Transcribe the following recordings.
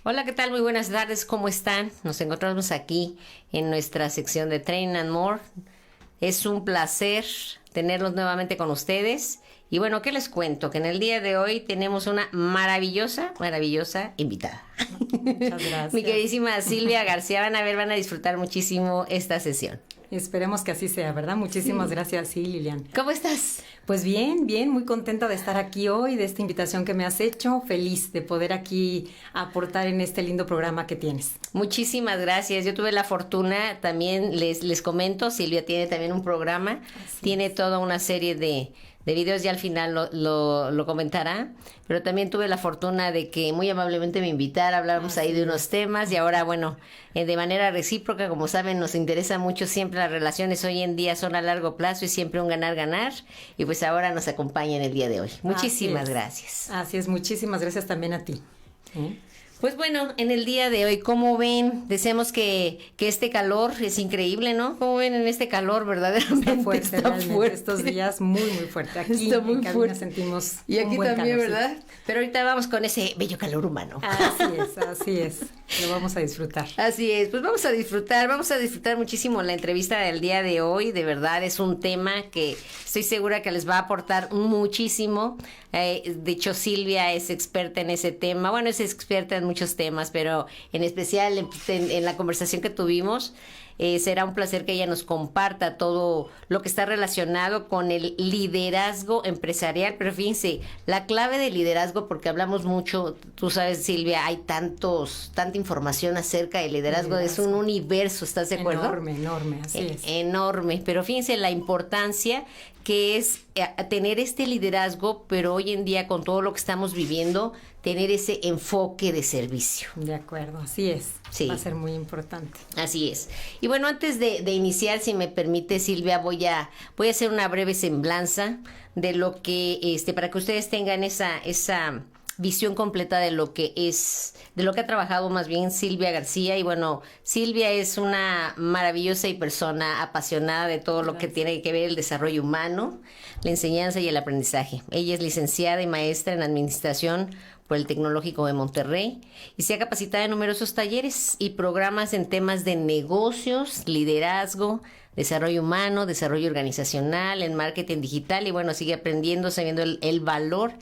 Hola, ¿qué tal? Muy buenas tardes, ¿cómo están? Nos encontramos aquí en nuestra sección de Train and More. Es un placer tenerlos nuevamente con ustedes. Y bueno, ¿qué les cuento? Que en el día de hoy tenemos una maravillosa invitada. Muchas gracias. Mi queridísima Silvia García. Van a disfrutar muchísimo esta sesión. Esperemos que así sea, ¿verdad? Muchísimas gracias, sí, Lilian. ¿Cómo estás? Pues bien, muy contenta de estar aquí hoy, de esta invitación que me has hecho. Feliz de poder aquí aportar en este lindo programa que tienes. Muchísimas gracias. Yo tuve la fortuna, también les comento, Silvia tiene también un programa, tiene toda una serie de videos, ya al final lo comentará, pero también tuve la fortuna de que muy amablemente me invitara, hablamos ahí de unos temas y ahora, bueno, de manera recíproca, como saben, nos interesa mucho siempre las relaciones hoy en día son a largo plazo y siempre un ganar-ganar, y pues ahora nos acompaña en el día de hoy. Muchísimas gracias. Así es, muchísimas gracias también a ti. Pues bueno, en el día de hoy, ¿cómo ven? Deseamos que este calor es increíble, ¿no? ¿Cómo ven en este calor verdaderamente? Está fuerte. Estos días muy fuerte. Aquí está muy en cabina fuerte. Sentimos y aquí un buen también, calor, ¿verdad? sí. Pero ahorita vamos con ese bello calor humano. Así es. Lo vamos a disfrutar. Así es, pues vamos a disfrutar muchísimo la entrevista del día de hoy. De verdad es un tema que estoy segura que les va a aportar muchísimo. De hecho, Silvia es experta en ese tema. Bueno, es experta en muchos temas, pero en especial en la conversación que tuvimos, será un placer que ella nos comparta todo lo que está relacionado con el liderazgo empresarial. Pero fíjense, la clave del liderazgo, porque hablamos mucho, tú sabes, Silvia, hay tanta información acerca del liderazgo, es un universo, ¿estás de acuerdo? Enorme, así es. Enorme, pero fíjense la importancia que es tener este liderazgo, pero hoy en día con todo lo que estamos viviendo, tener ese enfoque de servicio. De acuerdo, así es. Sí. Va a ser muy importante. Así es. Y bueno, antes de iniciar, si me permite, Silvia, voy a hacer una breve semblanza de lo que, para que ustedes tengan esa visión completa de lo que ha trabajado más bien Silvia García. Y bueno, Silvia es una maravillosa y persona apasionada de todo lo que tiene que ver el desarrollo humano, la enseñanza y el aprendizaje. Ella es licenciada y maestra en administración por el Tecnológico de Monterrey y se ha capacitado en numerosos talleres y programas en temas de negocios, liderazgo, desarrollo humano, desarrollo organizacional, en marketing digital, y bueno, sigue aprendiendo, sabiendo el valor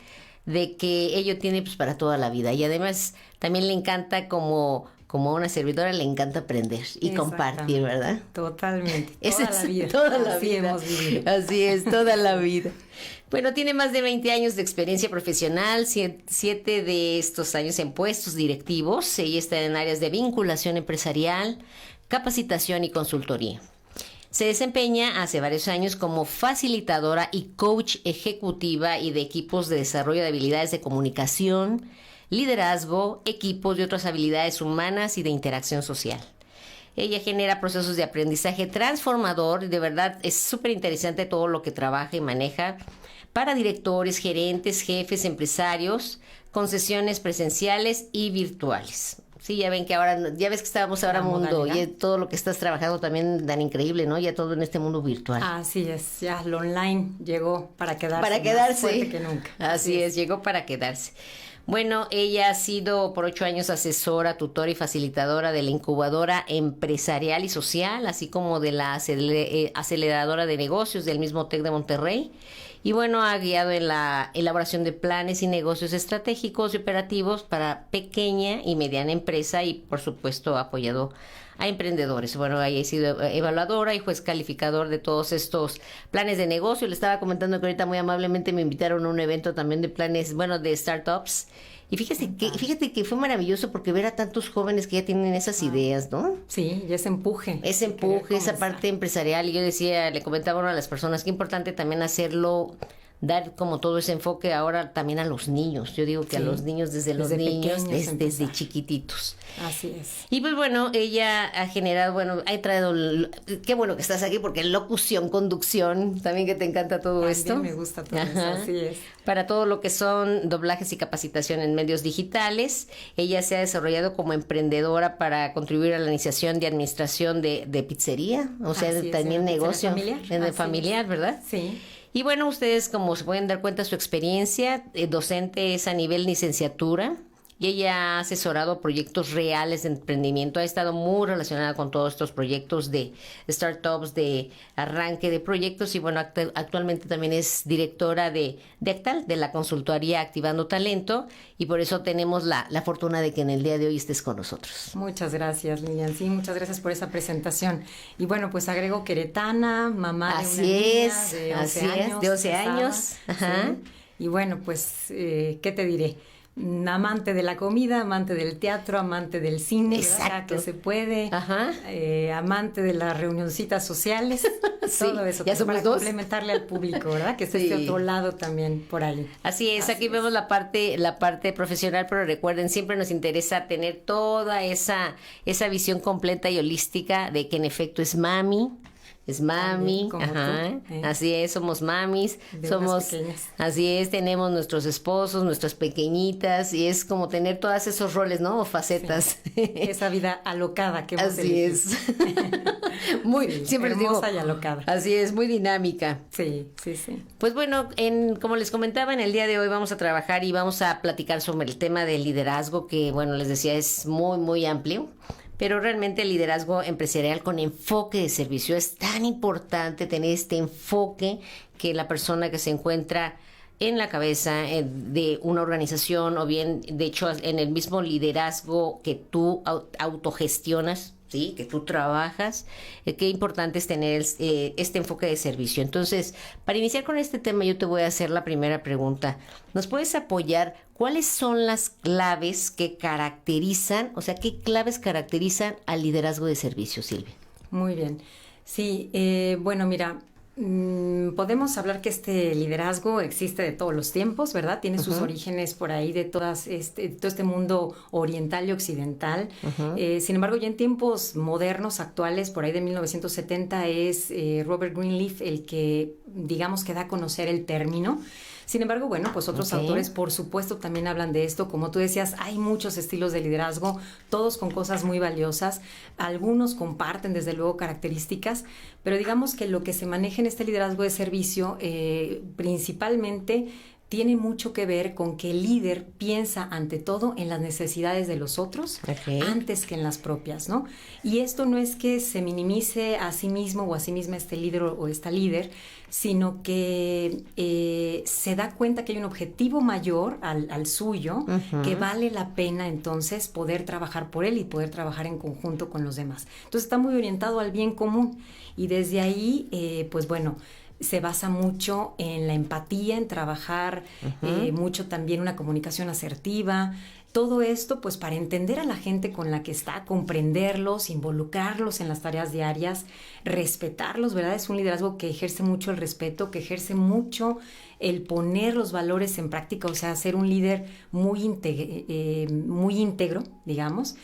de que ello tiene pues para toda la vida. Y además también le encanta, como a una servidora, le encanta aprender y compartir, ¿verdad? Totalmente. Toda la vida. Hemos vivido. Así es, toda la vida. Bueno, tiene más de 20 años de experiencia profesional, 7 de estos años en puestos directivos. Ella está en áreas de vinculación empresarial, capacitación y consultoría. Se desempeña hace varios años como facilitadora y coach ejecutiva y de equipos de desarrollo de habilidades de comunicación, liderazgo, equipos y otras habilidades humanas y de interacción social. Ella genera procesos de aprendizaje transformador y de verdad es súper interesante todo lo que trabaja y maneja para directores, gerentes, jefes, empresarios, con sesiones presenciales y virtuales. Sí, ya ven que ahora, ya ves que estábamos ahora mundo, y todo lo que estás trabajando también tan increíble, ¿no? Ya todo en este mundo virtual. Así es, ya lo online llegó para quedarse. Para quedarse. Más fuerte que nunca. Así es, llegó para quedarse. Bueno, ella ha sido por 8 años asesora, tutora y facilitadora de la incubadora empresarial y social, así como de la aceleradora de negocios del mismo TEC de Monterrey. Y bueno, ha guiado en la elaboración de planes y negocios estratégicos y operativos para pequeña y mediana empresa y, por supuesto, ha apoyado a emprendedores. Bueno, ella ha sido evaluadora y juez calificador de todos estos planes de negocio. Le estaba comentando que ahorita muy amablemente me invitaron a un evento también de planes, bueno, de startups. Y fíjate que fue maravilloso porque ver a tantos jóvenes que ya tienen esas ideas, ¿no? Sí, y ese empuje. Ese empuje, esa parte empresarial. Y yo decía, le comentaba a una de las personas, qué importante también hacerlo, dar como todo ese enfoque ahora también a los niños. Yo digo que a los niños, desde desde chiquititos. Así es. Y pues bueno, ella ha generado, bueno, ha traído, qué bueno que estás aquí porque locución, conducción, también que te encanta todo esto. Me gusta todo eso, así es. Para todo lo que son doblajes y capacitación en medios digitales. Ella se ha desarrollado como emprendedora para contribuir a la iniciación de administración de pizzería, o sea, también negocio familiar, ¿verdad? Sí. Y bueno, ustedes como se pueden dar cuenta, su experiencia docente es a nivel licenciatura y ella ha asesorado proyectos reales de emprendimiento. Ha estado muy relacionada con todos estos proyectos de startups, de arranque de proyectos y bueno, actualmente también es directora de Actal, de la consultoría Activando Talento, y por eso tenemos la fortuna de que en el día de hoy estés con nosotros. Muchas gracias, Lilian. Sí, muchas gracias por esa presentación. Y bueno, pues agrego queretana, mamá de una niña de 11 años. De 11 años. Ajá. Sí. Y bueno, pues, ¿qué te diré? Amante de la comida, amante del teatro, amante del cine, exacto, que se puede, ajá, amante de las reunioncitas sociales, sí, todo eso ya somos para dos. Complementarle al público, ¿verdad? Que esté sí. este otro lado también por ahí. Así es, aquí vemos la parte profesional, pero recuerden, siempre nos interesa tener toda esa visión completa y holística de que en efecto es mami. Es mami, también, ajá, así es, somos mamis, así es, tenemos nuestros esposos, nuestras pequeñitas, y es como tener todos esos roles, ¿no? O facetas. Sí. Esa vida alocada que hemos así elegido. Es. Muy, sí, siempre les digo. Y alocada. Así es, muy dinámica. Sí, sí, sí. Pues bueno, como les comentaba, en el día de hoy vamos a trabajar y vamos a platicar sobre el tema del liderazgo, que bueno, les decía, es muy, muy amplio. Pero realmente el liderazgo empresarial con enfoque de servicio es tan importante tener este enfoque que la persona que se encuentra en la cabeza de una organización o bien, de hecho, en el mismo liderazgo que tú autogestionas, ¿sí? Que tú trabajas, qué importante es tener este enfoque de servicio. Entonces, para iniciar con este tema, yo te voy a hacer la primera pregunta. ¿Nos puedes apoyar? ¿Cuáles son las claves que caracterizan, o sea, qué claves caracterizan al liderazgo de servicio, Silvia? Muy bien. Sí, bueno, mira, podemos hablar que este liderazgo existe de todos los tiempos, ¿verdad? Tiene sus orígenes por ahí de todo este mundo oriental y occidental. Sin embargo, ya en tiempos modernos, actuales, por ahí de 1970, es Robert Greenleaf el que, digamos, que da a conocer el término. Sin embargo, bueno, pues otros autores, por supuesto, también hablan de esto. Como tú decías, hay muchos estilos de liderazgo, todos con cosas muy valiosas. Algunos comparten, desde luego, características, pero digamos que lo que se maneja en este liderazgo de servicio, principalmente, tiene mucho que ver con que el líder piensa ante todo en las necesidades de los otros antes que en las propias, ¿no? Y esto no es que se minimice a sí mismo o a sí misma este líder o esta líder, sino que se da cuenta que hay un objetivo mayor al suyo, que vale la pena entonces poder trabajar por él y poder trabajar en conjunto con los demás. Entonces está muy orientado al bien común y desde ahí, pues bueno, se basa mucho en la empatía, en trabajar mucho también una comunicación asertiva. Todo esto, pues, para entender a la gente con la que está, comprenderlos, involucrarlos en las tareas diarias, respetarlos, ¿verdad? Es un liderazgo que ejerce mucho el respeto, que ejerce mucho el poner los valores en práctica, o sea, ser un líder muy íntegro, digamos.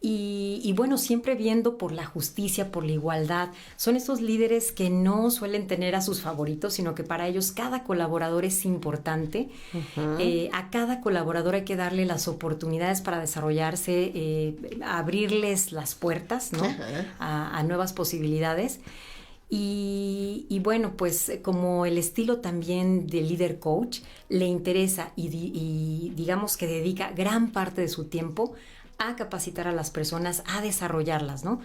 Y bueno, siempre viendo por la justicia, por la igualdad. Son esos líderes que no suelen tener a sus favoritos, sino que para ellos cada colaborador es importante. A cada colaborador hay que darle las oportunidades para desarrollarse, abrirles las puertas, ¿no? A nuevas posibilidades. Y bueno, pues como el estilo también de líder coach le interesa y digamos que dedica gran parte de su tiempo a capacitar a las personas, a desarrollarlas, ¿no?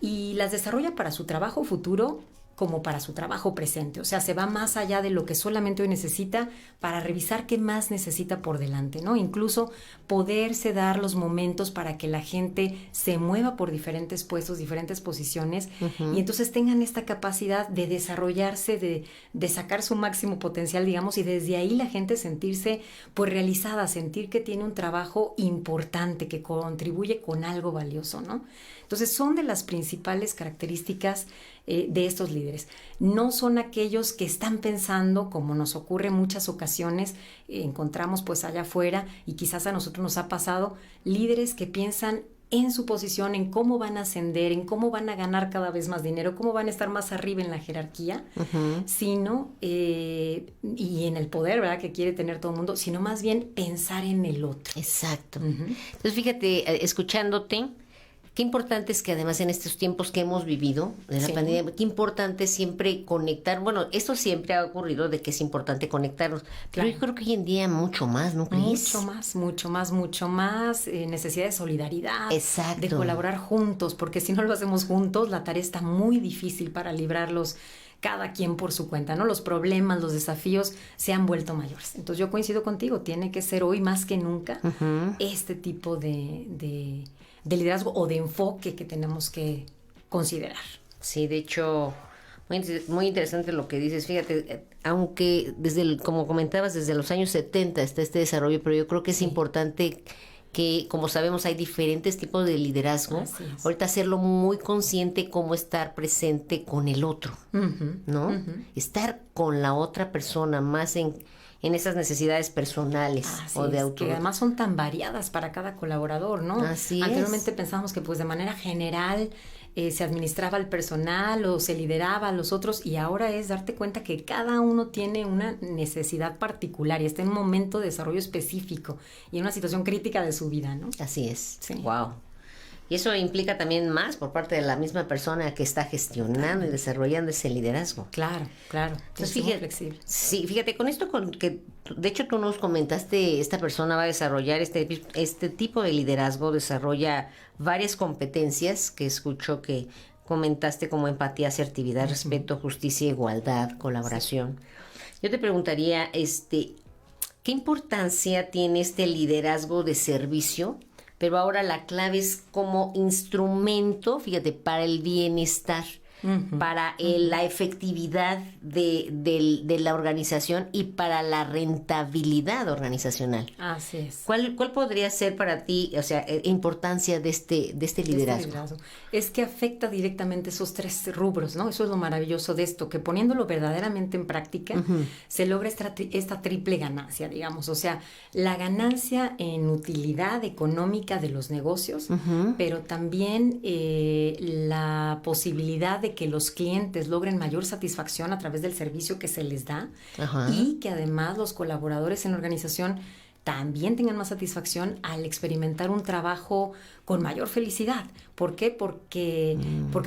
Y las desarrolla para su trabajo futuro como para su trabajo presente. O sea, se va más allá de lo que solamente hoy necesita para revisar qué más necesita por delante, ¿no? Incluso poderse dar los momentos para que la gente se mueva por diferentes puestos, diferentes posiciones, y entonces tengan esta capacidad de desarrollarse, de sacar su máximo potencial, digamos, y desde ahí la gente sentirse pues realizada, sentir que tiene un trabajo importante, que contribuye con algo valioso, ¿no? Entonces son de las principales características de estos líderes. No son aquellos que están pensando, como nos ocurre en muchas ocasiones, encontramos pues allá afuera y quizás a nosotros nos ha pasado, líderes que piensan en su posición, en cómo van a ascender, en cómo van a ganar cada vez más dinero, cómo van a estar más arriba en la jerarquía, sino, y en el poder, ¿verdad?, que quiere tener todo el mundo, sino más bien pensar en el otro. Exacto. Entonces, fíjate, escuchándote, qué importante es que además en estos tiempos que hemos vivido, de la pandemia, qué importante es siempre conectar. Bueno, esto siempre ha ocurrido de que es importante conectarnos, pero yo creo que hoy en día mucho más, ¿no crees? Mucho más necesidad de solidaridad, Exacto. de colaborar juntos, porque si no lo hacemos juntos, la tarea está muy difícil para librarlos cada quien por su cuenta, ¿no? Los problemas, los desafíos se han vuelto mayores. Entonces yo coincido contigo, tiene que ser hoy más que nunca este tipo de liderazgo o de enfoque que tenemos que considerar. Sí, de hecho, muy interesante lo que dices. Fíjate, aunque como comentabas, desde los años 70 está este desarrollo, pero yo creo que es importante que, como sabemos, hay diferentes tipos de liderazgo. Ahorita hacerlo muy consciente, cómo estar presente con el otro, ¿no? Estar con la otra persona, más en esas necesidades personales o de autor. Que además son tan variadas para cada colaborador, ¿no? Así Anteriormente pensábamos que pues de manera general se administraba el personal o se lideraba a los otros, y ahora es darte cuenta que cada uno tiene una necesidad particular y está en un momento de desarrollo específico y en una situación crítica de su vida, ¿no? Así es. Sí. Wow. Y eso implica también más por parte de la misma persona que está gestionando y desarrollando ese liderazgo. Claro. Entonces, fíjate, muy flexible. Sí, fíjate, con esto que de hecho tú nos comentaste, esta persona va a desarrollar este tipo de liderazgo, desarrolla varias competencias que escucho que comentaste, como empatía, asertividad, respeto, justicia, igualdad, colaboración. Yo te preguntaría, ¿qué importancia tiene este liderazgo de servicio? Pero ahora la clave es como instrumento, fíjate, para el bienestar, para la efectividad de la organización y para la rentabilidad organizacional. Así es. ¿Cuál podría ser para ti, o sea, importancia de este liderazgo? Es que afecta directamente esos tres rubros, ¿no? Eso es lo maravilloso de esto, que poniéndolo verdaderamente en práctica, se logra esta triple ganancia, digamos. O sea, la ganancia en utilidad económica de los negocios, pero también la posibilidad de que los clientes logren mayor satisfacción a través del servicio que se les da, y que además los colaboradores en la organización también tengan más satisfacción al experimentar un trabajo con mayor felicidad. ¿Por qué? Porque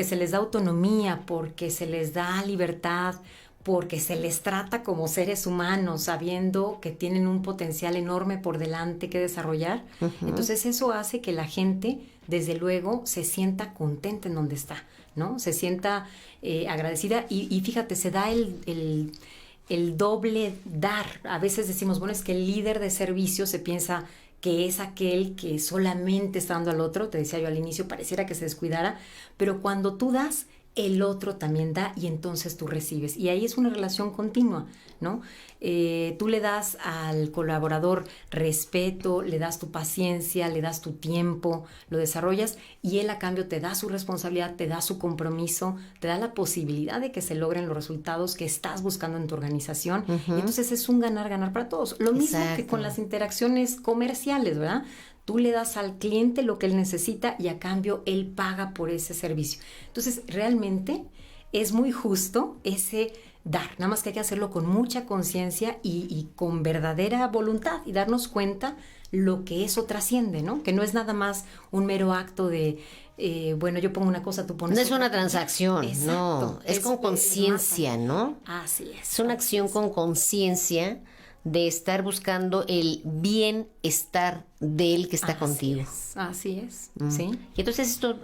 se les da autonomía, porque se les da libertad, porque se les trata como seres humanos, sabiendo que tienen un potencial enorme por delante que desarrollar. Entonces eso hace que la gente, desde luego, se sienta contenta en donde está, ¿no? Se sienta agradecida y fíjate, se da el doble dar. A veces decimos, bueno, es que el líder de servicio se piensa que es aquel que solamente está dando al otro. Te decía yo al inicio, pareciera que se descuidara, pero cuando tú das, el otro también da y entonces tú recibes. Y ahí es una relación continua, ¿no? Tú le das al colaborador respeto, le das tu paciencia, le das tu tiempo, lo desarrollas y él a cambio te da su responsabilidad, te da su compromiso, te da la posibilidad de que se logren los resultados que estás buscando en tu organización. Y entonces es un ganar-ganar para todos. Lo mismo que con las interacciones comerciales, ¿verdad? Tú le das al cliente lo que él necesita y a cambio él paga por ese servicio. Entonces, realmente es muy justo ese dar. Nada más que hay que hacerlo con mucha conciencia y con verdadera voluntad y darnos cuenta lo que eso trasciende, ¿no? Que no es nada más un mero acto de, bueno, yo pongo una cosa, tú pones otra. No es una transacción, Exacto. No. Es con conciencia, ¿no? Así es. Es una acción con conciencia de estar buscando el bienestar del que está contigo. Así es, sí. Y entonces esto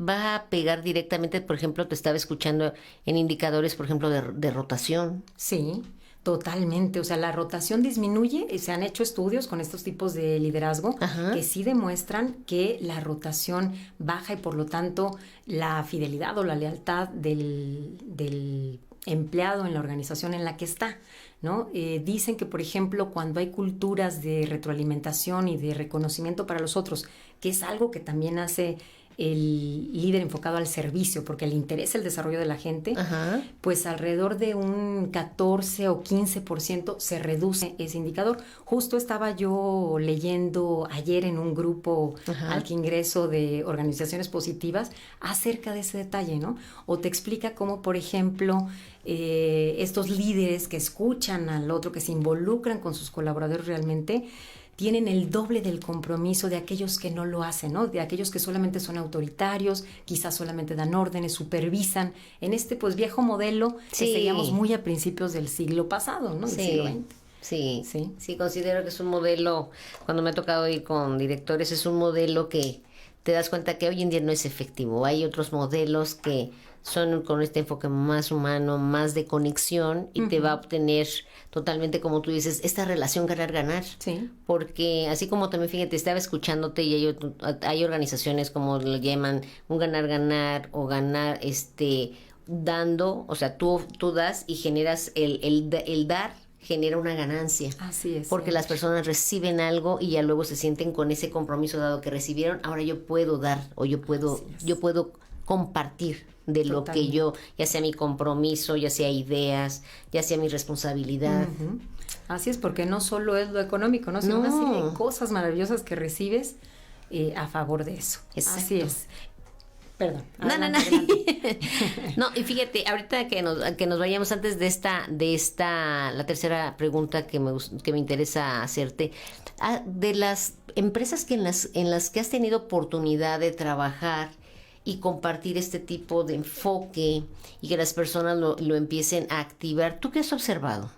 va a pegar directamente, por ejemplo, te estaba escuchando en indicadores, por ejemplo, de rotación. Sí, totalmente. O sea, la rotación disminuye. Se han hecho estudios con estos tipos de liderazgo que sí demuestran que la rotación baja y por lo tanto la fidelidad o la lealtad del empleado en la organización en la que está, ¿no? Dicen que, por ejemplo, cuando hay culturas de retroalimentación y de reconocimiento para los otros, que es algo que también hace el líder enfocado al servicio, porque le interesa el desarrollo de la gente, pues alrededor de un 14 o 15% se reduce ese indicador. Justo estaba yo leyendo ayer en un grupo al que ingreso de organizaciones positivas acerca de ese detalle, ¿no? O te explica cómo, por ejemplo, estos líderes que escuchan al otro, que se involucran con sus colaboradores realmente, tienen el doble del compromiso de aquellos que no lo hacen, ¿no? De aquellos que solamente son autoritarios, quizás solamente dan órdenes, supervisan, en este pues viejo modelo que seguíamos muy a principios del siglo pasado, ¿no? Del siglo XX. Sí, considero que es un modelo, cuando me ha tocado ir con directores, es un modelo que te das cuenta que hoy en día no es efectivo. Hay otros modelos que son con este enfoque más humano, más de conexión y te va a obtener totalmente, como tú dices, esta relación ganar-ganar. Sí. Porque así como también, fíjate, estaba escuchándote y hay organizaciones como lo llaman un ganar-ganar o ganar dando, o sea, tú das y generas el dar genera una ganancia. Así es. Porque las personas reciben algo y ya luego se sienten con ese compromiso dado que recibieron, ahora yo puedo dar o yo puedo compartir de lo que yo, ya sea mi compromiso, ya sea ideas, ya sea mi responsabilidad. Así es, porque no solo es lo económico, ¿no? Sino una serie de cosas maravillosas que recibes a favor de eso. Exacto. Así es. Perdón. Adelante. No, y fíjate, ahorita que nos vayamos antes de la tercera pregunta que me interesa hacerte, de las empresas en las que has tenido oportunidad de trabajar y compartir este tipo de enfoque y que las personas lo empiecen a activar, ¿tú qué has observado?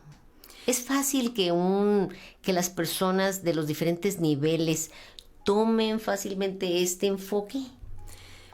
¿Es fácil que las personas de los diferentes niveles tomen fácilmente este enfoque?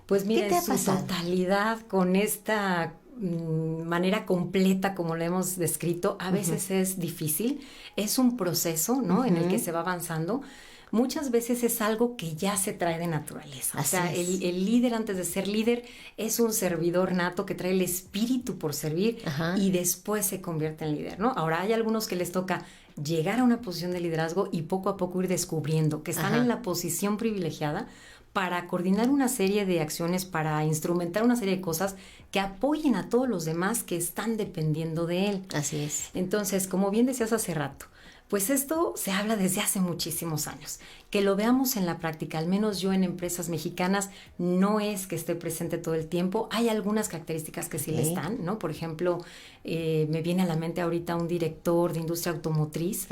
Pues mira, en su totalidad, con esta manera completa como lo hemos descrito, a veces es difícil, es un proceso, ¿no? En el que se va avanzando. Muchas veces es algo que ya se trae de naturaleza. Así o sea, el líder, antes de ser líder, es un servidor nato que trae el espíritu por servir y después se convierte en líder, ¿no? Ahora, hay algunos que les toca llegar a una posición de liderazgo y poco a poco ir descubriendo que están en la posición privilegiada para coordinar una serie de acciones, para instrumentar una serie de cosas que apoyen a todos los demás que están dependiendo de él. Así es. Entonces, como bien decías hace rato, pues esto se habla desde hace muchísimos años. Que lo veamos en la práctica, al menos yo en empresas mexicanas, no es que esté presente todo el tiempo. Hay algunas características que sí le están, ¿no? Por ejemplo, me viene a la mente ahorita un director de industria automotriz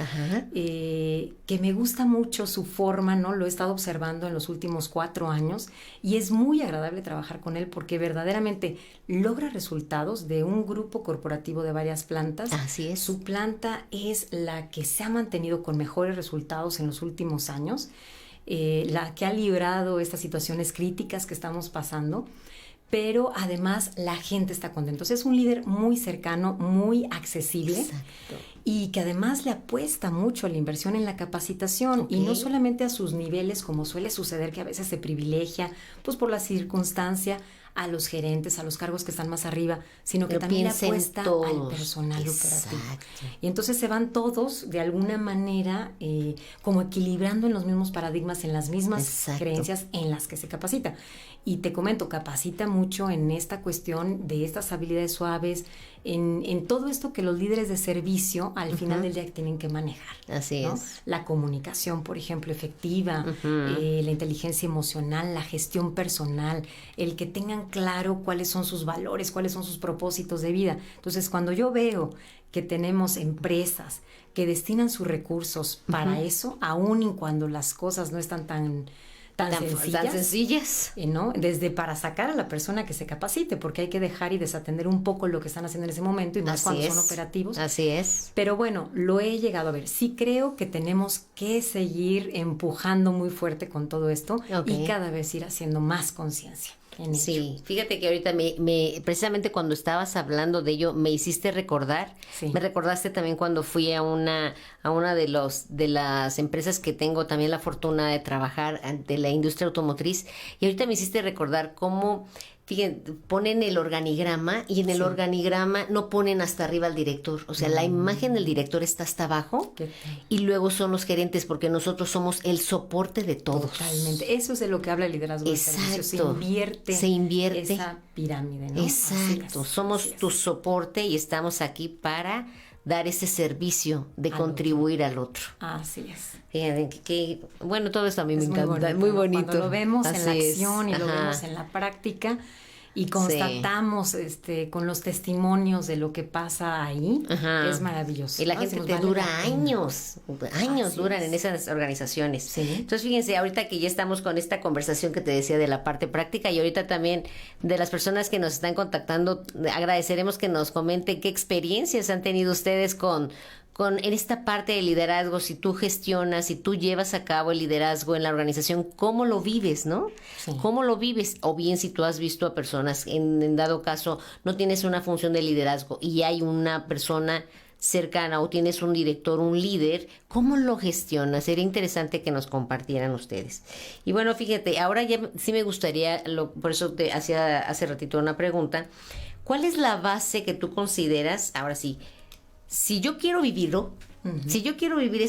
que me gusta mucho su forma, ¿no? Lo he estado observando en los últimos 4 años y es muy agradable trabajar con él porque verdaderamente logra resultados de un grupo corporativo de varias plantas. Así es. Su planta es la que se ha mantenido con mejores resultados en los últimos años, la que ha librado estas situaciones críticas que estamos pasando, pero además la gente está contenta. Entonces es un líder muy cercano, muy accesible. Exacto. Y que además le apuesta mucho a la inversión en la capacitación y no solamente a sus niveles, como suele suceder que a veces se privilegia pues por la circunstancia a los gerentes, a los cargos que están más arriba, sino que también le apuesta al personal operativo. Y entonces se van todos de alguna manera como equilibrando en los mismos paradigmas, en las mismas creencias en las que se capacita. Y te comento, capacita mucho en esta cuestión de estas habilidades suaves, en todo esto que los líderes de servicio al final del día tienen que manejar. Así ¿no? es. La comunicación, por ejemplo, efectiva, la inteligencia emocional, la gestión personal, el que tengan claro cuáles son sus valores, cuáles son sus propósitos de vida. Entonces, cuando yo veo que tenemos empresas que destinan sus recursos para eso, aun y cuando las cosas no están tan sencillas, ¿no? Desde para sacar a la persona que se capacite, porque hay que dejar y desatender un poco lo que están haciendo en ese momento y más cuando son operativos. Así es. Pero bueno, lo he llegado a ver. Sí creo que tenemos que seguir empujando muy fuerte con todo esto y cada vez ir haciendo más conciencia. Sí, fíjate que ahorita precisamente cuando estabas hablando de ello, me hiciste recordar, me recordaste también cuando fui a una de las empresas que tengo también la fortuna de trabajar ante la industria automotriz, y ahorita me hiciste recordar cómo, fíjense, ponen el organigrama y en el organigrama no ponen hasta arriba al director, o sea, la imagen del director está hasta abajo y luego son los gerentes, porque nosotros somos el soporte de todos. Totalmente, eso es de lo que habla el liderazgo de servicio, se invierte esa pirámide, ¿no? Exacto, somos tu soporte y estamos aquí para dar ese servicio de contribuir al otro. Así es. Fíjate que bueno, todo esto a mí me encanta, muy bonito. muy bonito. Cuando lo vemos en la acción y lo vemos en la práctica, y constatamos con los testimonios de lo que pasa ahí, Ajá. es maravilloso. Y la ¿no? gente Decimos, te vale dura la pena. años Así duran es. en esas organizaciones. Sí. Entonces, fíjense, ahorita que ya estamos con esta conversación que te decía de la parte práctica y ahorita también de las personas que nos están contactando, agradeceremos que nos comenten qué experiencias han tenido ustedes en esta parte de liderazgo, si tú gestionas, si tú llevas a cabo el liderazgo en la organización, ¿cómo lo vives, no? Sí. ¿Cómo lo vives? O bien si tú has visto a personas, en dado caso, no tienes una función de liderazgo y hay una persona cercana o tienes un director, un líder, ¿cómo lo gestionas? Sería interesante que nos compartieran ustedes. Y bueno, fíjate, ahora ya sí me gustaría, por eso te hacía hace ratito una pregunta, ¿cuál es la base que tú consideras, ahora sí, si yo quiero vivirlo, si yo quiero vivir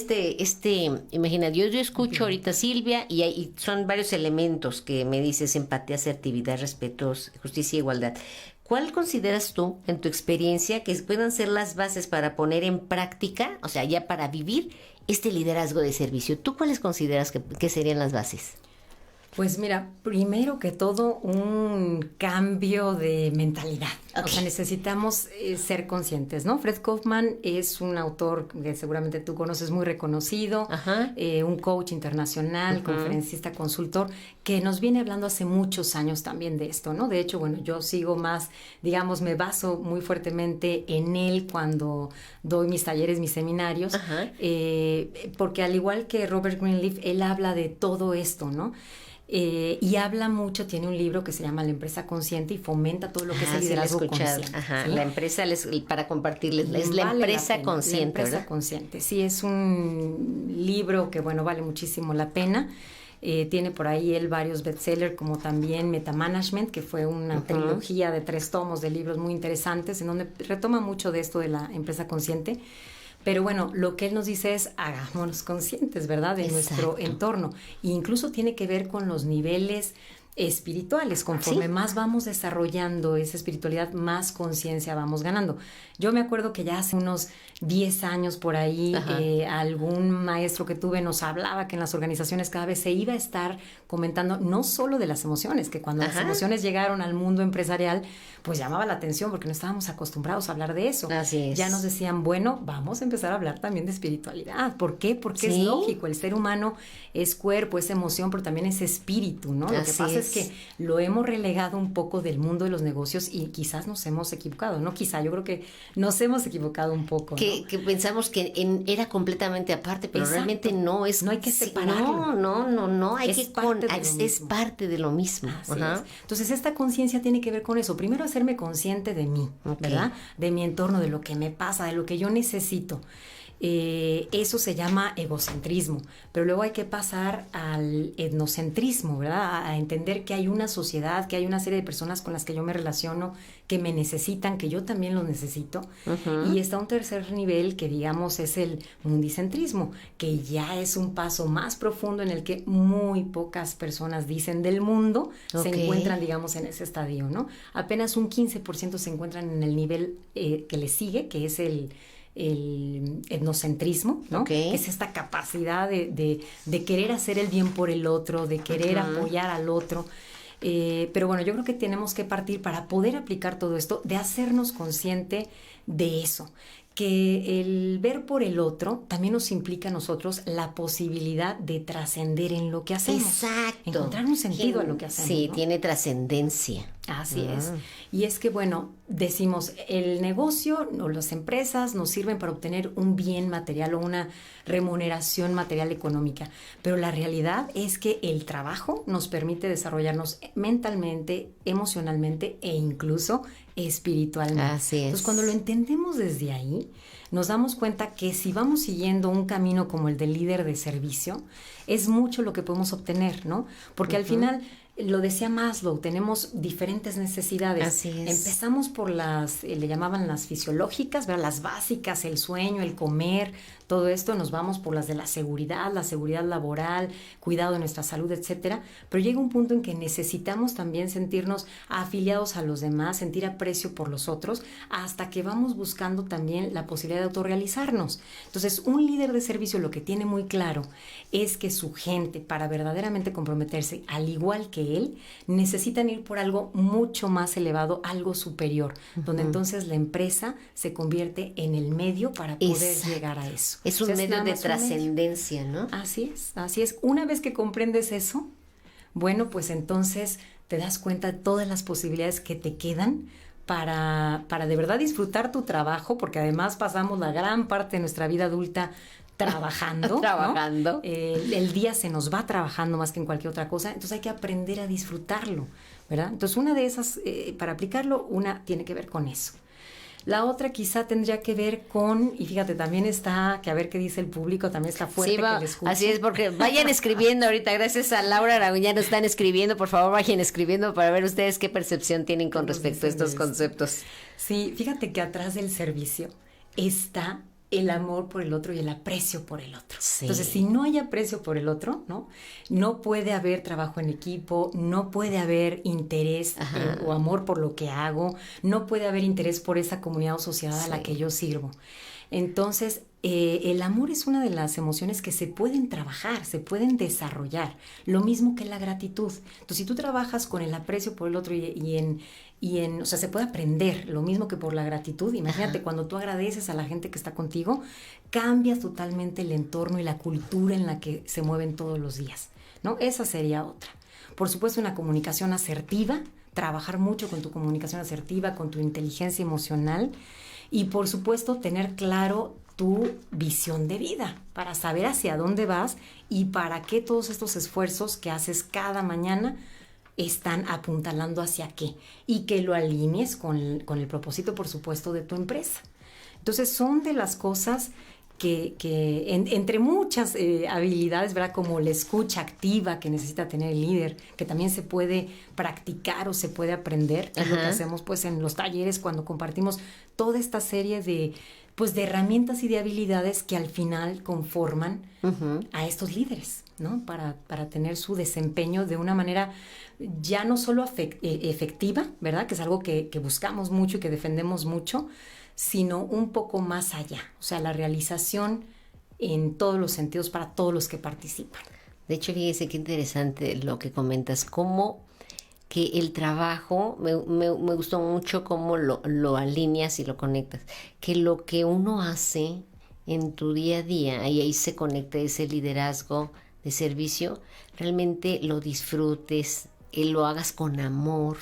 imagina, yo escucho ahorita a Silvia y son varios elementos que me dices: empatía, asertividad, respeto, justicia e igualdad. ¿Cuál consideras tú, en tu experiencia, que puedan ser las bases para poner en práctica, o sea, ya para vivir este liderazgo de servicio? ¿Tú cuáles consideras que serían las bases? Pues mira, primero que todo, un cambio de mentalidad. Ok. O sea, necesitamos ser conscientes, ¿no? Fred Kaufman es un autor que seguramente tú conoces, muy reconocido, Ajá. un coach internacional, conferencista, consultor, que nos viene hablando hace muchos años también de esto, ¿no? De hecho, bueno, yo sigo más, digamos, me baso muy fuertemente en él cuando doy mis talleres, mis seminarios, porque al igual que Robert Greenleaf, él habla de todo esto, ¿no? Y habla mucho, tiene un libro que se llama La Empresa Consciente y fomenta todo lo que es el liderazgo consciente. Ajá, ¿sí? la empresa, para compartirles, es la Vale empresa pena, consciente, la empresa ¿verdad? consciente, sí, es un libro que, bueno, vale muchísimo la pena. Tiene por ahí él varios bestsellers, como también Metamanagement, que fue una trilogía de 3 tomos de libros muy interesantes, en donde retoma mucho de esto de la empresa consciente. Pero bueno, lo que él nos dice es hagámonos conscientes, ¿verdad? De nuestro entorno. E incluso tiene que ver con los niveles espirituales. Conforme más vamos desarrollando esa espiritualidad, más conciencia vamos ganando. Yo me acuerdo que ya hace unos 10 años por ahí, algún maestro que tuve nos hablaba que en las organizaciones cada vez se iba a estar comentando no solo de las emociones, que cuando las emociones llegaron al mundo empresarial, pues llamaba la atención porque no estábamos acostumbrados a hablar de eso. Así es. Ya nos decían, bueno, vamos a empezar a hablar también de espiritualidad. ¿Por qué? Porque es lógico, el ser humano es cuerpo, es emoción, pero también es espíritu, ¿no? Lo que pasa es que lo hemos relegado un poco del mundo de los negocios y quizás nos hemos equivocado, ¿no? Quizá, yo creo que nos hemos equivocado un poco, ¿no? Que pensamos que era completamente aparte, pero realmente no es. No hay que separarlo. No, hay Es que parte de lo es mismo. parte de lo mismo. Así es. Entonces, esta conciencia tiene que ver con eso. Primero, hacerme consciente de mí, ¿verdad? De mi entorno, de lo que me pasa, de lo que yo necesito. Eso se llama egocentrismo, pero luego hay que pasar al etnocentrismo, ¿verdad? A entender que hay una sociedad, que hay una serie de personas con las que yo me relaciono, que me necesitan, que yo también los necesito. Y está un tercer nivel que, digamos, es el mundicentrismo, que ya es un paso más profundo en el que muy pocas personas dicen del mundo se encuentran, digamos, en ese estadio, ¿no? Apenas un 15% se encuentran en el nivel que le sigue, que es el etnocentrismo, ¿no? Que es esta capacidad de querer hacer el bien por el otro, de querer apoyar al otro. Pero bueno, yo creo que tenemos que partir para poder aplicar todo esto, de hacernos consciente de eso, que el ver por el otro también nos implica a nosotros la posibilidad de trascender en lo que hacemos. Exacto. Encontrar un sentido a lo que hacemos. Sí, ¿no? tiene trascendencia. Así es. Y es que, bueno, decimos, el negocio o las empresas nos sirven para obtener un bien material o una remuneración material económica, pero la realidad es que el trabajo nos permite desarrollarnos mentalmente, emocionalmente e incluso espiritualmente. Así es. Entonces, cuando lo entendemos desde ahí, nos damos cuenta que si vamos siguiendo un camino como el del líder de servicio, es mucho lo que podemos obtener, ¿no? Porque al final, lo decía Maslow, tenemos diferentes necesidades. Así es. Empezamos por le llamaban las fisiológicas, ¿verdad? Las básicas, el sueño, el comer, todo esto. Nos vamos por las de la seguridad laboral, cuidado de nuestra salud, etcétera. Pero llega un punto en que necesitamos también sentirnos afiliados a los demás, sentir aprecio por los otros, hasta que vamos buscando también la posibilidad de autorrealizarnos. Entonces, un líder de servicio lo que tiene muy claro es que su gente, para verdaderamente comprometerse, al igual que de él, necesitan ir por algo mucho más elevado, algo superior, donde entonces la empresa se convierte en el medio para poder llegar a eso. Es un medio de trascendencia, ¿no? Así es, así es. Una vez que comprendes eso, bueno, pues entonces te das cuenta de todas las posibilidades que te quedan para de verdad disfrutar tu trabajo, porque además pasamos la gran parte de nuestra vida adulta trabajando. Trabajando. ¿No? El día se nos va trabajando más que en cualquier otra cosa, entonces hay que aprender a disfrutarlo, ¿verdad? Entonces una de esas, para aplicarlo, una tiene que ver con eso. La otra quizá tendría que ver con, y fíjate, también está, que a ver qué dice el público, también está fuerte que le escuche. Así es, porque vayan escribiendo ahorita, gracias a Laura Aragón, ya nos están escribiendo, por favor vayan escribiendo para ver ustedes qué percepción tienen con respecto a estos conceptos. Sí, fíjate que atrás del servicio está el amor por el otro y el aprecio por el otro. Sí. Entonces, si no hay aprecio por el otro, no puede haber trabajo en equipo, no puede haber interés o amor por lo que hago, no puede haber interés por esa comunidad o sociedad a la que yo sirvo. Entonces, el amor es una de las emociones que se pueden trabajar, se pueden desarrollar, lo mismo que la gratitud. Entonces, si tú trabajas con el aprecio por el otro o sea, se puede aprender, lo mismo que por la gratitud. Imagínate, cuando tú agradeces a la gente que está contigo, cambias totalmente el entorno y la cultura en la que se mueven todos los días, ¿no? Esa sería otra. Por supuesto, una comunicación asertiva, trabajar mucho con tu comunicación asertiva, con tu inteligencia emocional y, por supuesto, tener claro tu visión de vida para saber hacia dónde vas y para qué todos estos esfuerzos que haces cada mañana están apuntalando hacia qué, y que lo alinees con el propósito, por supuesto, de tu empresa. Entonces, son de las cosas que entre muchas habilidades, ¿verdad? Como la escucha activa que necesita tener el líder, que también se puede practicar o se puede aprender, que es lo que hacemos pues en los talleres cuando compartimos toda esta serie de herramientas y de habilidades que al final conforman a estos líderes, ¿no? Para tener su desempeño de una manera ya no solo efectiva, ¿verdad? Que es algo que buscamos mucho y que defendemos mucho, sino un poco más allá. O sea, la realización en todos los sentidos para todos los que participan. De hecho, fíjese qué interesante lo que comentas, cómo que el trabajo, me gustó mucho cómo lo alineas y lo conectas, que lo que uno hace en tu día a día, y ahí se conecta ese liderazgo de servicio, realmente lo disfrutes, lo hagas con amor,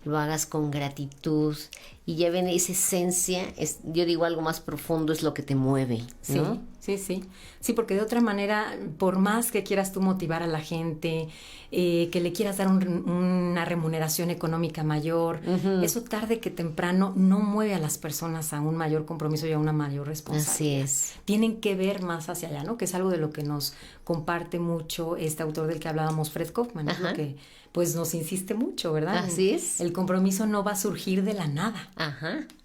lo hagas con gratitud, y ya ven esa esencia, yo digo algo más profundo es lo que te mueve, ¿no? Sí, porque de otra manera, por más que quieras tú motivar a la gente, que le quieras dar una remuneración económica mayor, eso tarde que temprano no mueve a las personas a un mayor compromiso y a una mayor responsabilidad. Así es. Tienen que ver más hacia allá, ¿no? Que es algo de lo que nos comparte mucho este autor del que hablábamos, Fred Kaufman, es lo que pues nos insiste mucho, ¿verdad? Así es. El compromiso no va a surgir de la nada.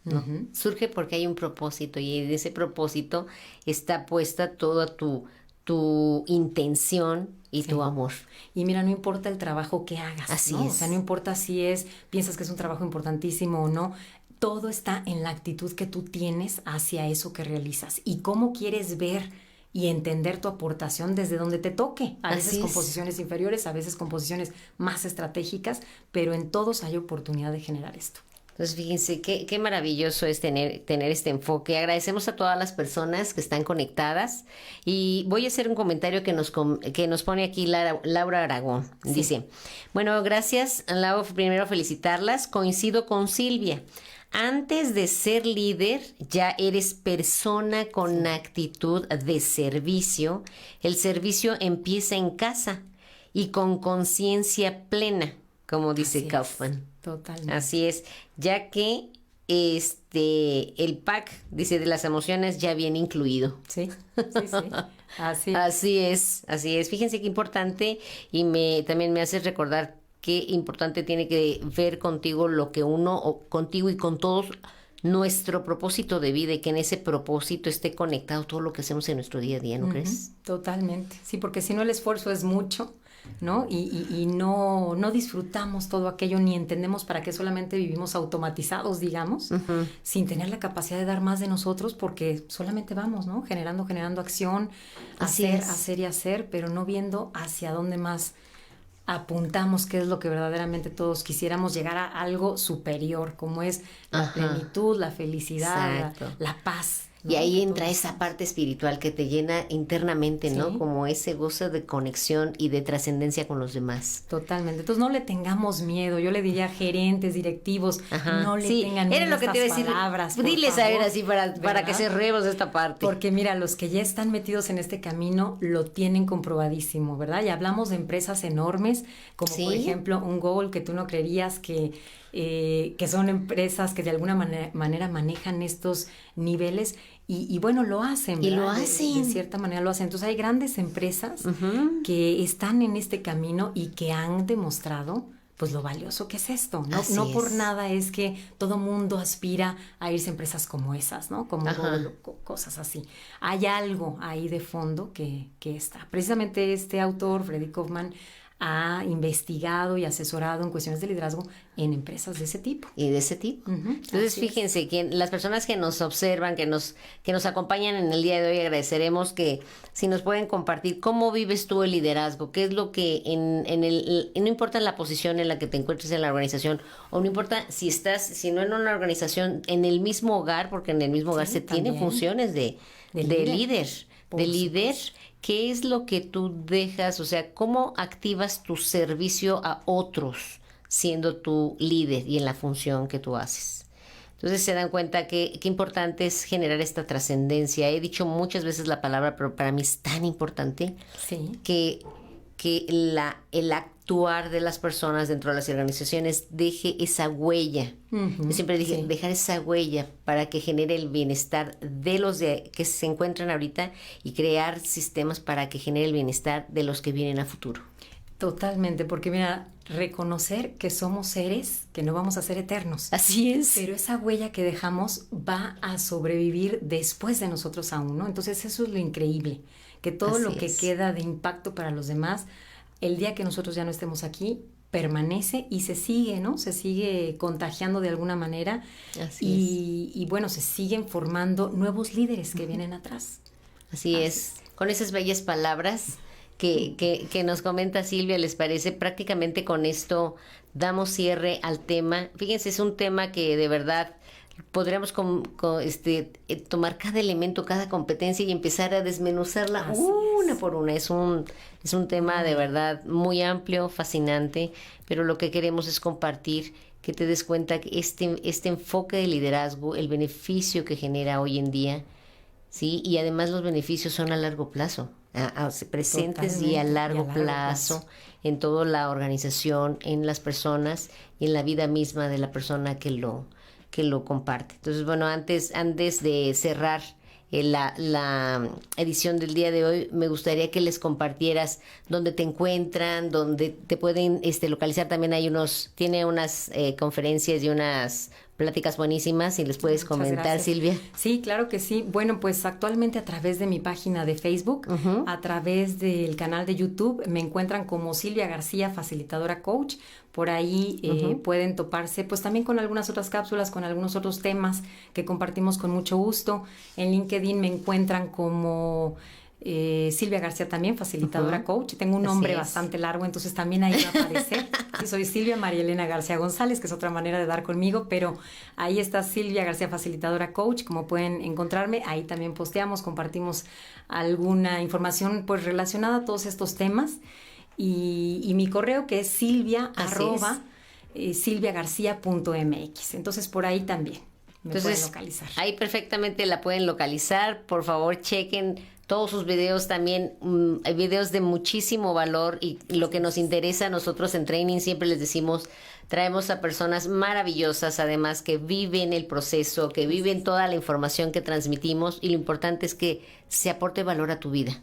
No. Surge porque hay un propósito, y en ese propósito está puesta toda tu intención y tu amor. Y mira, no importa el trabajo que hagas, Así ¿no? es. O sea, no importa si piensas que es un trabajo importantísimo o no, todo está en la actitud que tú tienes hacia eso que realizas y cómo quieres ver y entender tu aportación desde donde te toque. A veces con posiciones inferiores, a veces con posiciones más estratégicas, pero en todos hay oportunidad de generar esto. Entonces, fíjense, qué maravilloso es tener este enfoque. Agradecemos a todas las personas que están conectadas. Y voy a hacer un comentario que nos pone aquí Laura Aragón. Sí. Dice, bueno, gracias, Laura, primero felicitarlas. Coincido con Silvia. Antes de ser líder, ya eres persona con actitud de servicio. El servicio empieza en casa y con conciencia plena, como dice Kaufman. Totalmente. Así es, ya que el pack, dice, de las emociones ya viene incluido. Sí. Así es. Fíjense qué importante, y también me hace recordar qué importante tiene que ver contigo contigo y con todos, nuestro propósito de vida, y que en ese propósito esté conectado todo lo que hacemos en nuestro día a día, ¿no crees? Totalmente, sí, porque si no el esfuerzo es mucho, ¿no? Y no disfrutamos todo aquello, ni entendemos para qué solamente vivimos automatizados, digamos, sin tener la capacidad de dar más de nosotros, porque solamente vamos, ¿no? Generando acción, hacer y hacer, pero no viendo hacia dónde más apuntamos qué es lo que verdaderamente todos quisiéramos, llegar a algo superior, como es la plenitud, la felicidad, la paz. ¿No? Y ahí entra esa parte espiritual que te llena internamente, ¿no? Sí. Como ese gozo de conexión y de trascendencia con los demás. Totalmente. Entonces no le tengamos miedo. Yo le diría a gerentes, directivos, no le tengan miedo. Era lo que te iba a decir. Palabras, Diles a ver así para ¿verdad? que cerremos esta parte. Porque mira, los que ya están metidos en este camino lo tienen comprobadísimo, ¿verdad? Y hablamos de empresas enormes, como por ejemplo un Google, que tú no creerías que son empresas que de alguna manera manejan estos niveles y bueno, lo hacen, ¿verdad? Y lo hacen. De cierta manera lo hacen. Entonces hay grandes empresas que están en este camino y que han demostrado pues lo valioso que es esto, ¿no? No por nada es que todo mundo aspira a irse a empresas como esas, ¿no? Como Google, cosas así. Hay algo ahí de fondo que está. Precisamente este autor, Freddy Kaufman, ha investigado y asesorado en cuestiones de liderazgo en empresas de ese tipo. Y de ese tipo. Entonces, fíjense que las personas que nos observan, que nos acompañan en el día de hoy, agradeceremos que si nos pueden compartir cómo vives tú el liderazgo, qué es lo que no importa la posición en la que te encuentres en la organización, o no importa si no en una organización, en el mismo hogar, porque en el mismo hogar se tienen funciones de líder. ¿Qué es lo que tú dejas? O sea, ¿cómo activas tu servicio a otros siendo tu líder y en la función que tú haces? Entonces se dan cuenta que qué importante es generar esta trascendencia. He dicho muchas veces la palabra, pero para mí es tan importante que el actuar de las personas dentro de las organizaciones deje esa huella. Yo siempre dije, dejar esa huella para que genere el bienestar de los que se encuentran ahorita y crear sistemas para que genere el bienestar de los que vienen a futuro. Totalmente, porque mira, reconocer que somos seres que no vamos a ser eternos. Así es. Pero esa huella que dejamos va a sobrevivir después de nosotros aún, ¿no? Entonces eso es lo increíble, que todo lo que queda de impacto para los demás, el día que nosotros ya no estemos aquí, permanece y se sigue, ¿no? Se sigue contagiando de alguna manera. Y bueno, se siguen formando nuevos líderes que vienen atrás. Así es. Con esas bellas palabras que nos comenta Silvia, ¿les parece? Prácticamente con esto damos cierre al tema. Fíjense, es un tema que de verdad podríamos tomar cada elemento, cada competencia y empezar a desmenuzarla una por una. Es un tema de verdad muy amplio, fascinante, pero lo que queremos es compartir, que te des cuenta que este enfoque de liderazgo, el beneficio que genera hoy en día, ¿sí? Y además los beneficios son a largo plazo, presentes y a largo plazo en toda la organización, en las personas y en la vida misma de la persona que lo comparte. Entonces, bueno, antes de cerrar la edición del día de hoy, me gustaría que les compartieras dónde te encuentran, dónde te pueden localizar. También tiene unas conferencias y unas pláticas buenísimas, y les puedes comentar, Silvia. Sí, claro que sí. Bueno, pues actualmente a través de mi página de Facebook, a través del canal de YouTube, me encuentran como Silvia García, facilitadora coach. Por ahí pueden toparse pues también con algunas otras cápsulas, con algunos otros temas que compartimos con mucho gusto. En LinkedIn me encuentran como Silvia García también, facilitadora coach. Tengo un nombre bastante largo, entonces también ahí va a aparecer. Sí, soy Silvia María Elena García González, que es otra manera de dar conmigo, pero ahí está Silvia García, facilitadora coach. Como pueden encontrarme, ahí también posteamos, compartimos alguna información pues relacionada a todos estos temas. Y mi correo, que es silvia@silviagarcia.mx. Entonces por ahí también me pueden localizar. Ahí perfectamente la pueden localizar. Por favor, chequen todos sus videos también, hay videos de muchísimo valor, y lo que nos interesa a nosotros en Training, siempre les decimos, traemos a personas maravillosas, además que viven el proceso, que viven toda la información que transmitimos, y lo importante es que se aporte valor a tu vida.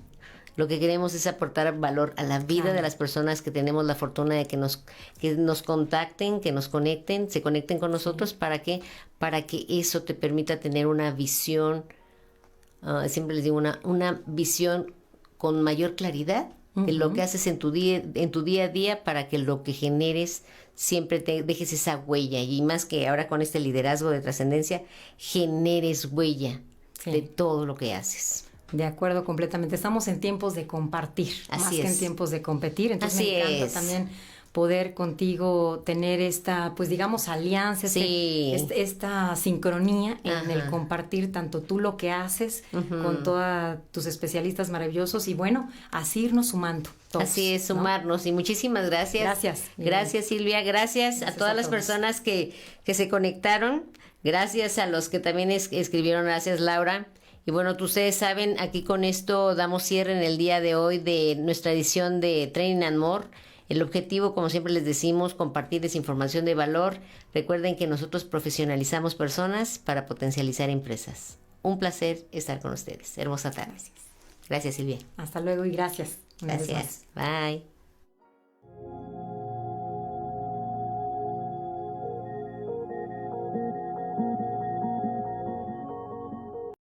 Lo que queremos es aportar valor a la vida de las personas que tenemos la fortuna de que nos contacten, que nos conecten, se conecten con nosotros. ¿Para qué? Para que eso te permita tener una visión, siempre les digo, una visión con mayor claridad de lo que haces en tu día a día, para que lo que generes siempre te dejes esa huella, y más que ahora con este liderazgo de trascendencia, generes huella de todo lo que haces. De acuerdo, completamente. Estamos en tiempos de compartir, más que en tiempos de competir. Entonces me encanta también poder contigo tener esta, pues digamos, alianza, esta sincronía en el compartir tanto tú lo que haces con todos tus especialistas maravillosos y bueno, así irnos sumando todos. Así es, sumarnos, ¿no? Y muchísimas gracias. Gracias, Silvia. Gracias a todas las personas que se conectaron. Gracias a los que también escribieron. Gracias, Laura. Y bueno, ustedes saben, aquí con esto damos cierre en el día de hoy de nuestra edición de Training and More. El objetivo, como siempre les decimos, compartirles información de valor. Recuerden que nosotros profesionalizamos personas para potencializar empresas. Un placer estar con ustedes. Hermosa tarde. Gracias, Silvia. Hasta luego y gracias. Gracias. Bye.